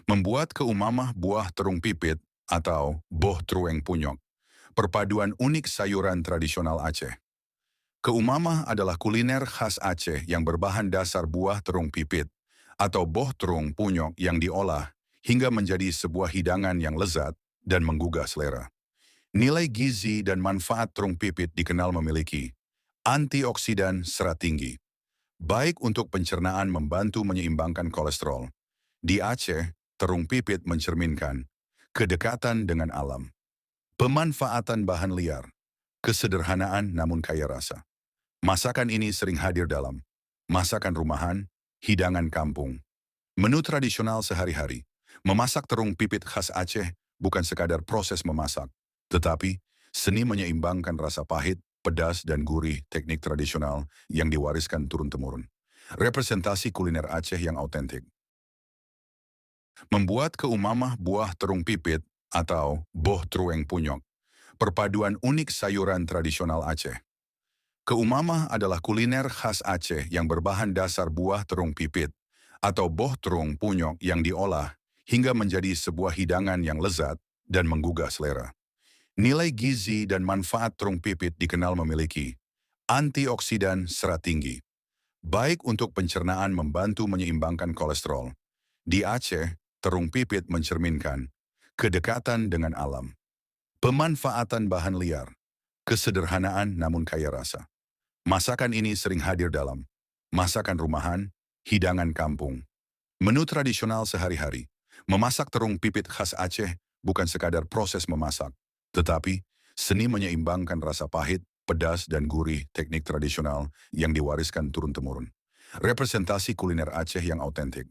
Membuat keumamah buah terung pipit atau boh trueng punyok, perpaduan unik sayuran tradisional Aceh. Keumamah adalah kuliner khas Aceh yang berbahan dasar buah terung pipit atau boh terung punyok yang diolah hingga menjadi sebuah hidangan yang lezat dan menggugah selera. Nilai gizi dan manfaat terung pipit dikenal memiliki antioksidan serat tinggi, baik untuk pencernaan membantu menyeimbangkan kolesterol. Di Aceh, terung pipit mencerminkan kedekatan dengan alam, pemanfaatan bahan liar, kesederhanaan namun kaya rasa. Masakan ini sering hadir dalam masakan rumahan, hidangan kampung, menu tradisional sehari-hari. Memasak terung pipit khas Aceh bukan sekadar proses memasak, tetapi seni menyeimbangkan rasa pahit, pedas, dan gurih teknik tradisional yang diwariskan turun-temurun. Representasi kuliner Aceh yang autentik. Membuat keumamah buah terung pipit atau boh trueng punyok, perpaduan unik sayuran tradisional Aceh. Keumamah adalah kuliner khas Aceh yang berbahan dasar buah terung pipit atau boh terung punyok yang diolah hingga menjadi sebuah hidangan yang lezat dan menggugah selera. Nilai gizi dan manfaat terung pipit dikenal memiliki antioksidan serat tinggi, baik untuk pencernaan membantu menyeimbangkan kolesterol. Di Aceh, terung pipit mencerminkan kedekatan dengan alam, pemanfaatan bahan liar, kesederhanaan namun kaya rasa. Masakan ini sering hadir dalam masakan rumahan, hidangan kampung, menu tradisional sehari-hari. Memasak terung pipit khas Aceh bukan sekadar proses memasak, tetapi seni menyeimbangkan rasa pahit, pedas, dan gurih teknik tradisional yang diwariskan turun-temurun. Representasi kuliner Aceh yang autentik.